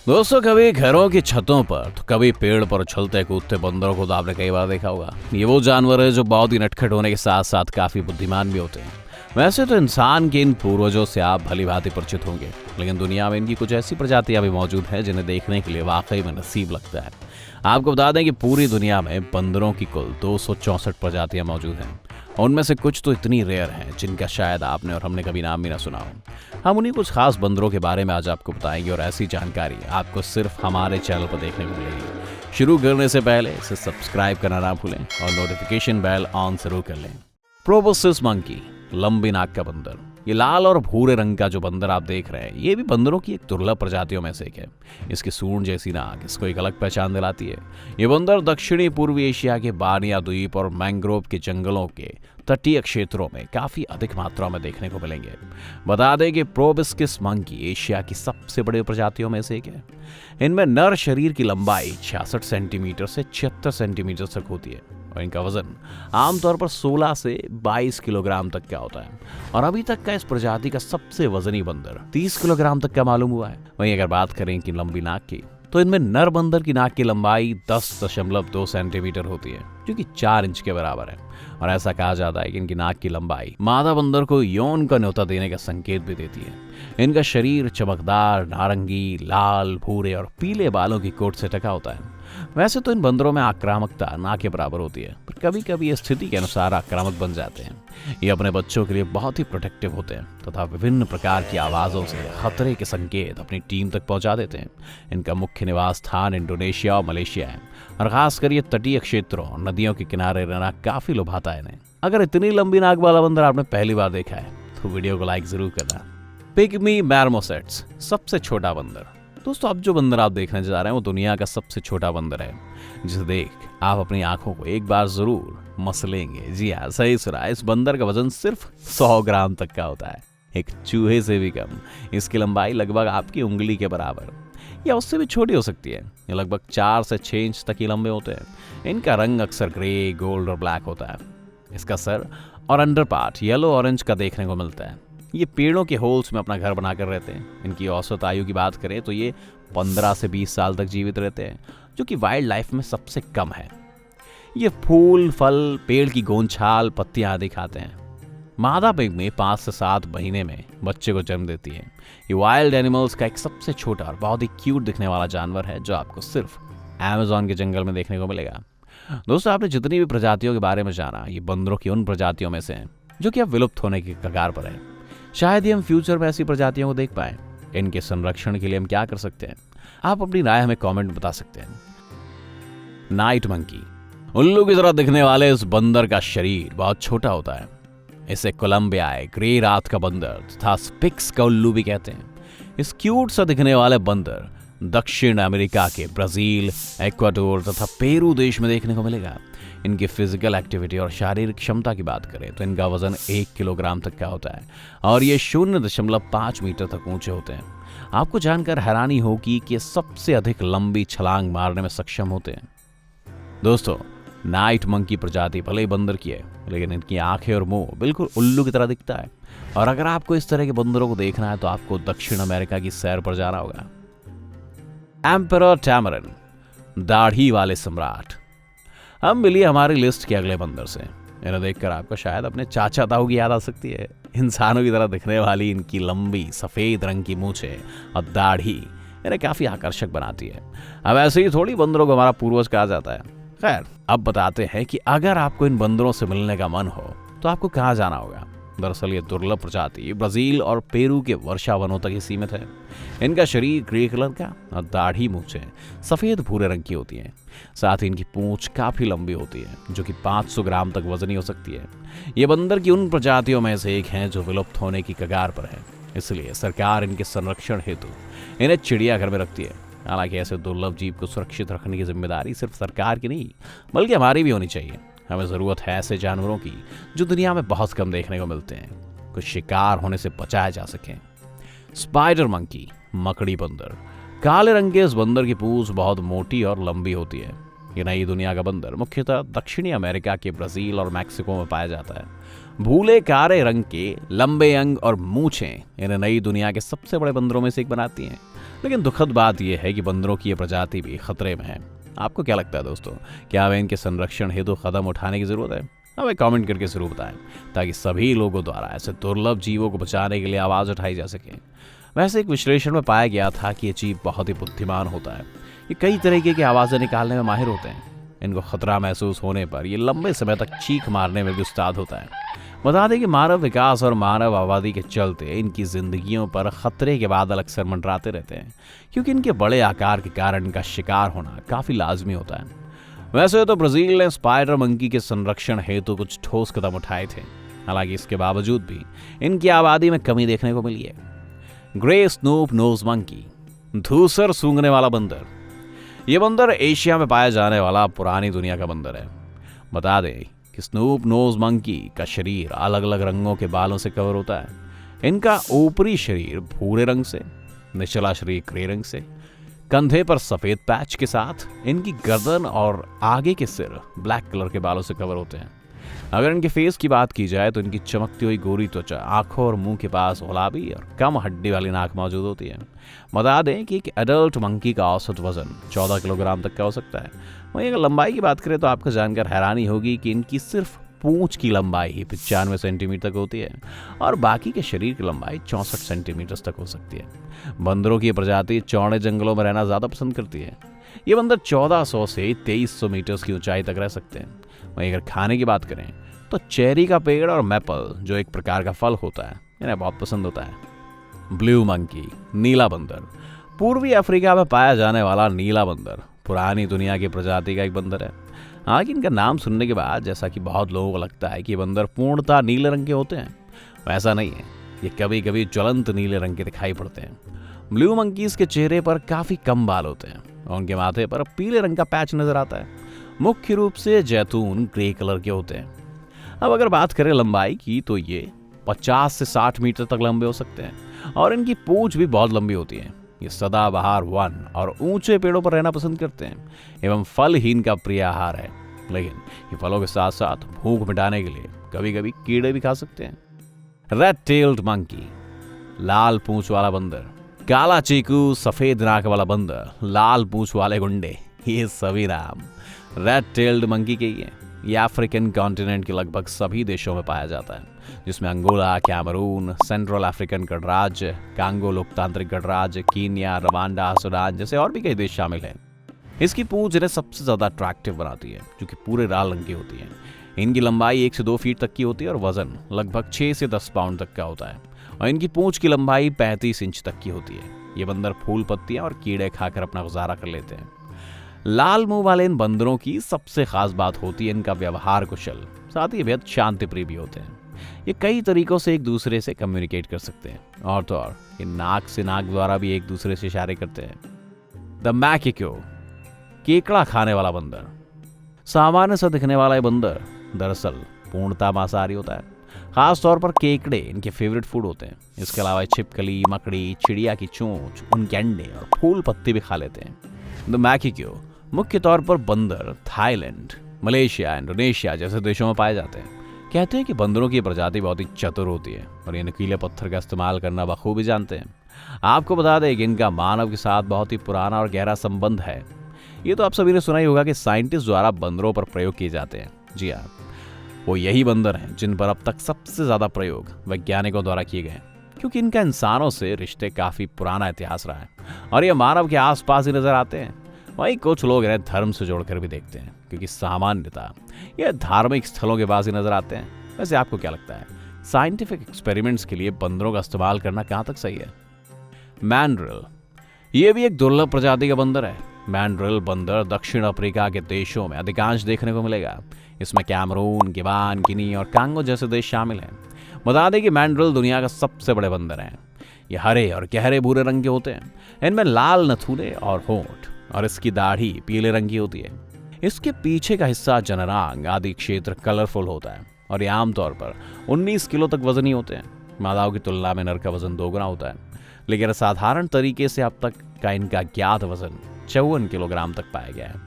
दोस्तों, कभी घरों की छतों पर तो कभी पेड़ पर उछलते कूदते बंदरों को तो आपने कई बार देखा होगा। ये वो जानवर है जो बहुत ही नटखट होने के साथ साथ काफी बुद्धिमान भी होते हैं। वैसे तो इंसान के इन पूर्वजों से आप भली भांति परिचित होंगे, लेकिन दुनिया में इनकी कुछ ऐसी प्रजातियां भी मौजूद हैं जिन्हें देखने के लिए वाकई में नसीब लगता है। आपको बता दें कि पूरी दुनिया में बंदरों की कुल 264 प्रजातियां मौजूद हैं। उनमें से कुछ तो इतनी रेयर हैं जिनका शायद आपने और हमने कभी नाम भी ना सुना हो। हम उन्हीं कुछ खास बंदरों के बारे में आज आपको बताएंगे और ऐसी जानकारी आपको सिर्फ हमारे चैनल पर देखने को मिलेगी। शुरू करने से पहले इसे सब्सक्राइब करना ना भूलें और नोटिफिकेशन बेल ऑन जरूर कर लें। प्रोबोसिस मंकी, लंबी नाक का बंदर। ये लाल और भूरे रंग का जो बंदर आप देख रहे हैं, ये भी बंदरों की एक दुर्लभ प्रजातियों में से एक है। इसकी सूंड जैसी नाक इसको एक अलग पहचान दिलाती है। ये बंदर दक्षिणी पूर्वी एशिया के बानिया द्वीप और मैंग्रोव के जंगलों के तटीय क्षेत्रों में काफी अधिक मात्रा में देखने को मिलेंगे। बता दें कि प्रोबिस्किस मंकी एशिया की सबसे बड़ी प्रजातियों में से एक है। इनमें नर शरीर की लंबाई 66 सेंटीमीटर से 76 सेंटीमीटर तक होती है और इनका वजन आमतौर पर 16 से 22 किलोग्राम तक का होता है। और अभी तक का इस प्रजाति का सबसे वजनी बंदर 30 किलोग्राम तक का मालूम हुआ है। वहीं अगर बात करें कि लंबी नाक की, तो इनमें नर बंदर की नाक की लंबाई 10.2 सेंटीमीटर होती है, जो कि 4 इंच के बराबर है। और ऐसा कहा जाता है कि इनकी नाक की लंबाई मादा बंदर को यौन का न्योता देने का संकेत भी देती है। इनका शरीर चमकदार नारंगी, लाल, भूरे और पीले बालों की कोट से ढका होता है। वैसे तो इन बंदरों में आक्रामकता ना के बराबर होती है, पर कभी कभी ये स्थिति के अनुसार आक्रामक बन जाते हैं। ये अपने बच्चों के लिए बहुत ही प्रोटेक्टिव होते हैं तथा विभिन्न प्रकार की आवाजों से खतरे के संकेत अपनी टीम तक पहुंचा देते हैं। इनका मुख्य निवास स्थान इंडोनेशिया और मलेशिया है और खासकर ये तटीय क्षेत्रों और नदियों के किनारे रहना काफी लुभाता है इन्हें। अगर इतनी लंबी नाक वाला बंदर आपने पहली बार देखा है तो वीडियो को लाइक जरूर करना। पिग्मी मार्मोसेट्स, सबसे छोटा बंदर। दोस्तों, अब जो बंदर आप देखने जा रहे हैं वो दुनिया का सबसे छोटा बंदर है, जिसे देख आप अपनी आंखों को एक बार जरूर मसलेंगे। जी हाँ, सही सुना। इस बंदर का वजन सिर्फ 100 ग्राम तक का होता है, एक चूहे से भी कम। इसकी लंबाई लगभग आपकी उंगली के बराबर या उससे भी छोटी हो सकती है। ये लगभग 4 से 6 इंच तक ही लंबे होते हैं। इनका रंग अक्सर ग्रे, गोल्ड और ब्लैक होता है। इसका सर और अंडर पार्ट येलो ऑरेंज का देखने को मिलता है। ये पेड़ों के होल्स में अपना घर बनाकर रहते हैं। इनकी औसत आयु की बात करें तो ये 15 से 20 साल तक जीवित रहते हैं, जो कि वाइल्ड लाइफ में सबसे कम है। ये फूल, फल, पेड़ की गोंछाल, पत्तियां आदि खाते हैं। मादा पिग्मी 5 से 7 महीने में बच्चे को जन्म देती है। ये वाइल्ड एनिमल्स का एक सबसे छोटा और बहुत ही क्यूट दिखने वाला जानवर है, जो आपको सिर्फ अमेज़न के जंगल में देखने को मिलेगा। दोस्तों, आपने जितनी भी प्रजातियों के बारे में जाना, ये बंदरों की उन प्रजातियों में से हैं जो कि अब विलुप्त होने की कगार पर है। शायद ही हम फ्यूचर में ऐसी प्रजातियों को देख पाए। इनके संरक्षण के लिए हम क्या कर सकते हैं, आप अपनी राय हमें कमेंट में बता सकते हैं। नाइट मंकी, उल्लू की तरह दिखने वाले इस बंदर का शरीर बहुत छोटा होता है। इसे कोलंबियाई ग्रे रात का बंदर तथा स्पिक्स का उल्लू भी कहते हैं। इस क्यूट सा दिखने वाले बंदर दक्षिण अमेरिका के ब्राजील, इक्वाडोर तथा पेरू देश में देखने को मिलेगा। इनकी फिजिकल एक्टिविटी और शारीरिक क्षमता की बात करें तो इनका वजन 1 किलोग्राम तक का होता है और ये 0.5 मीटर तक ऊंचे होते हैं। आपको जानकर हैरानी होगी कि ये सबसे अधिक लंबी छलांग मारने में सक्षम होते हैं। दोस्तों, नाइट मंकी प्रजाति भले ही बंदर की है, लेकिन इनकी आंखें और मुंह बिल्कुल उल्लू की तरह दिखता है। और अगर आपको इस तरह के बंदरों को देखना है तो आपको दक्षिण अमेरिका की सैर पर जाना होगा। एम्परर टैमरिन, दाढ़ी वाले सम्राट। हम मिलिए हमारी लिस्ट के अगले बंदर से। इन्हें देखकर आपको शायद अपने चाचा ताऊ की याद आ सकती है। इंसानों की तरह दिखने वाली इनकी लंबी सफेद रंग की मूछें और दाढ़ी इन्हें काफी आकर्षक बनाती है। अब ऐसे ही थोड़ी बंदरों को हमारा पूर्वज कहा जाता है। खैर, अब बताते हैं कि अगर आपको इन बंदरों से मिलने का मन हो तो आपको कहाँ जाना होगा। दरअसल ये दुर्लभ प्रजाति ब्राजील और पेरू के वर्षा वनों तक ही सीमित है। इनका शरीर ग्रे कलर का और दाढ़ी मूछें सफेद भूरे रंग की होती हैं। साथ ही इनकी पूंछ काफी लंबी होती है, जो कि 500 ग्राम तक वजनी हो सकती है। ये बंदर की उन प्रजातियों में से एक हैं जो विलुप्त होने की कगार पर है। इसलिए सरकार इनके संरक्षण हेतु इन्हें चिड़ियाघर में रखती है। हालांकि ऐसे दुर्लभ जीव को सुरक्षित रखने की जिम्मेदारी सिर्फ सरकार की नहीं, बल्कि हमारी भी होनी चाहिए। हमें जरूरत है ऐसे जानवरों की जो दुनिया में बहुत कम देखने को मिलते हैं, कुछ शिकार होने से बचाया जा सके। स्पाइडर मंकी, मकड़ी बंदर। काले रंग के इस बंदर की पूंछ बहुत मोटी और लंबी होती है। ये नई दुनिया का बंदर मुख्यतः दक्षिणी अमेरिका के ब्राजील और मैक्सिको में पाया जाता है। भूले कारे रंग के लंबे अंग और मूछें इन्हें नई दुनिया के सबसे बड़े बंदरों में से एक बनाती हैं। लेकिन दुखद बात यह है कि बंदरों की ये प्रजाति भी खतरे में है। आपको क्या लगता है दोस्तों, क्या हमें इनके संरक्षण हेतु कदम उठाने की जरूरत है? हमें कमेंट करके जरूर बताएं, ताकि सभी लोगों द्वारा ऐसे दुर्लभ जीवों को बचाने के लिए आवाज़ उठाई जा सके। वैसे एक विश्लेषण में पाया गया था कि ये जीव बहुत ही बुद्धिमान होता है। ये कई तरीके की आवाज़ें निकालने में माहिर होते हैं। इनको खतरा महसूस होने पर ये लंबे समय तक चीख मारने में भी उस्ताद होता है। बता दें कि मानव विकास और मानव आबादी के चलते इनकी जिंदगियों पर खतरे के बादल अक्सर मंडराते रहते हैं, क्योंकि इनके बड़े आकार के कारण इनका शिकार होना काफ़ी लाजमी होता है। वैसे तो ब्राज़ील ने स्पाइडर मंकी के संरक्षण हेतु कुछ ठोस कदम उठाए थे, हालांकि इसके बावजूद भी इनकी आबादी में कमी देखने को मिली है। ग्रे स्नूप नोज मंकी, धूसर सूंघने वाला बंदर। ये बंदर एशिया में पाया जाने वाला पुरानी दुनिया का बंदर है। बता दें कि स्नूप नोज मंकी का शरीर अलग अलग रंगों के बालों से कवर होता है। इनका ऊपरी शरीर भूरे रंग से, निचला शरीर ग्रे रंग से, कंधे पर सफेद पैच के साथ इनकी गर्दन और आगे के सिर ब्लैक कलर के बालों से कवर होते हैं। अगर इनके फेस की बात की जाए तो इनकी चमकती हुई गोरी त्वचा, आंखों और मुंह के पास गुलाबी और कम हड्डी वाली नाक मौजूद होती है। बता दें कि एक एडल्ट मंकी का औसत वजन 14 किलोग्राम तक का हो सकता है। वहीं अगर लंबाई की बात करें तो आपको जानकर हैरानी होगी कि इनकी सिर्फ पूंछ की लंबाई ही 95 सेंटीमीटर तक होती है और बाकी के शरीर की लंबाई 64 सेंटीमीटर तक हो सकती है। बंदरों की प्रजाति चौड़े जंगलों में रहना ज़्यादा पसंद करती है। ये बंदर 1400 से 2300 मीटर की ऊंचाई तक रह सकते हैं। वहीं अगर खाने की बात करें तो चेरी का पेड़ और मैपल, जो एक प्रकार का फल होता है, इन्हें बहुत पसंद होता है। ब्लू मंकी, नीला बंदर, पूर्वी अफ्रीका में पाया जाने वाला नीला बंदर पुरानी दुनिया की प्रजाति का एक बंदर है। हालांकि इनका नाम सुनने के बाद जैसा कि बहुत लोगों को लगता है कि ये बंदर पूर्णतः नीले रंग के होते हैं, वैसा नहीं है। ये कभी कभी ज्वलंत नीले रंग के दिखाई पड़ते हैं। ब्लू मंकीज के चेहरे पर काफ़ी कम बाल होते हैं और उनके माथे पर पीले रंग का पैच नजर आता है। मुख्य रूप से जैतून ग्रे कलर के होते हैं। अब अगर बात करें लंबाई की तो ये 50 से 60 मीटर तक लंबे हो सकते हैं और इनकी पूंछ भी बहुत लंबी होती है। ये सदाबहार वन और ऊंचे पेड़ों पर रहना पसंद करते हैं एवं फल ही इनका प्रिय आहार है। लेकिन ये फलों के साथ साथ भूख मिटाने के लिए कभी कभी कीड़े भी खा सकते हैं। रेड टेल्ड मंकी, लाल पूंछ वाला बंदर, काला चीकू, सफेद नाक वाला बंदर, लाल पूंछ वाले गुंडे, ये सभी नाम रेड टेल्ड मंकी के ही हैं। ये अफ्रीकन कॉन्टिनेंट के लगभग सभी देशों में पाया जाता है, जिसमें अंगोला, कैमरून, सेंट्रल अफ्रीकन गणराज्य, कांगो लोकतांत्रिक गणराज्य, कीनिया, रवांडा, सूडान जैसे और भी कई देश शामिल हैं। इसकी पूंछ इन्हें सबसे ज्यादा अट्रैक्टिव बनाती है, जो कि पूरे लाल रंग की होती है। इनकी लंबाई 1 से 2 फीट तक की होती है और वजन लगभग 6 से 10 पाउंड तक का होता है और इनकी पूंछ की लंबाई 35 इंच तक की होती है। ये बंदर फूल पत्तियां और कीड़े खाकर अपना गुजारा कर लेते हैं। लाल मुंह वाले इन बंदरों की सबसे खास बात होती है इनका व्यवहार कुशल, साथ ही बेहद शांति प्रिय भी होते हैं। ये कई तरीकों से एक दूसरे से कम्युनिकेट कर सकते हैं और तो और ये नाक से नाक द्वारा भी एक दूसरे से इशारे करते हैं। द मैकेको, केकड़ा खाने वाला बंदर। सामान्य सा दिखने वाला ये बंदर दरअसल पूर्णतः मांसाहारी होता है। खास तौर पर केकड़े इनके फेवरेट फूड होते हैं। इसके अलावा छिपकली, मकड़ी, चिड़िया की चोंच, उनके अंडे और फूल पत्ती भी खा लेते हैं। द मैकेको मुख्य तौर पर बंदर थाईलैंड, मलेशिया, इंडोनेशिया जैसे देशों में पाए जाते हैं। कहते हैं कि बंदरों की प्रजाति बहुत ही चतुर होती है और ये नुकीले पत्थर का इस्तेमाल करना बखूबी जानते हैं। आपको बता दें कि इनका मानव के साथ बहुत ही पुराना और गहरा संबंध है। ये तो आप सभी ने सुना ही होगा कि साइंटिस्ट द्वारा बंदरों पर प्रयोग किए जाते हैं। जी हाँ, वो यही बंदर हैं जिन पर अब तक सबसे ज्यादा प्रयोग वैज्ञानिकों द्वारा किए गए, क्योंकि इनका इंसानों से रिश्ते काफी पुराना इतिहास रहा है और ये मानव के आसपास ही नजर आते हैं। वहीं कुछ लोग इन्हें धर्म से जोड़कर भी देखते हैं, क्योंकि सामान्यतः ये धार्मिक स्थलों के पास ही नजर आते हैं। वैसे आपको क्या लगता है, साइंटिफिक एक्सपेरिमेंट्स के लिए बंदरों का इस्तेमाल करना कहाँ तक सही है? मैंड्रिल, ये भी एक दुर्लभ प्रजाति का बंदर है। मैंड्रिल बंदर दक्षिण अफ्रीका के देशों में अधिकांश देखने को मिलेगा। इसमें कैमरून, गिबान, गिनी और कांगो जैसे देश शामिल हैं। बता दें कि मैंड्रिल दुनिया का सबसे बड़े बंदर हैं। ये हरे और गहरे भूरे रंग के होते हैं। इनमें लाल नथुने और होंठ और इसकी दाढ़ी पीले रंग की होती है। इसके पीछे का हिस्सा जननांग आदि क्षेत्र कलरफुल होता है और ये आमतौर पर 19 किलो तक वजनी होते हैं। मादाओं की तुलना में नर का वजन 2 गुना होता है, लेकिन साधारण तरीके से अब तक का इनका ज्ञात वजन 54 किलोग्राम तक पाया गया है।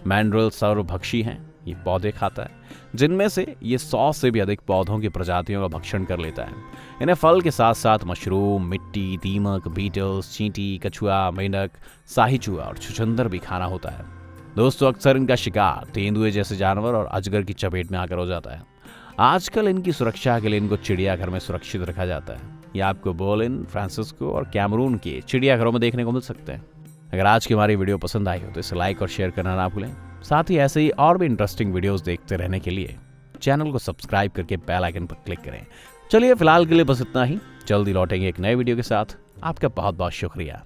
मैंड्रिल सर्वभक्षी हैं ये पौधे खाता है, जिनमें से ये 100 से भी अधिक पौधों की प्रजातियों का भक्षण कर लेता है। इन्हें फल के साथ साथ मशरूम, मिट्टी, दीमक, बीटल्स, चींटी, कछुआ, मेंढक, शाही चूहा और छुछंदर भी खाना होता है। दोस्तों, अक्सर इनका शिकार तेंदुए जैसे जानवर और अजगर की चपेट में आकर हो जाता है। आजकल इनकी सुरक्षा के लिए इनको चिड़ियाघर में सुरक्षित रखा जाता है। ये आपको बोलिन, फ्रांसिस्को और कैमरून के चिड़ियाघरों में देखने को मिल सकते हैं। अगर आज की हमारी वीडियो पसंद आई हो तो इसे लाइक और शेयर करना ना भूलें। साथ ही ऐसे ही और भी इंटरेस्टिंग वीडियोस देखते रहने के लिए चैनल को सब्सक्राइब करके बेल आइकन पर क्लिक करें। चलिए फिलहाल के लिए बस इतना ही। जल्दी लौटेंगे एक नए वीडियो के साथ। आपका बहुत बहुत शुक्रिया।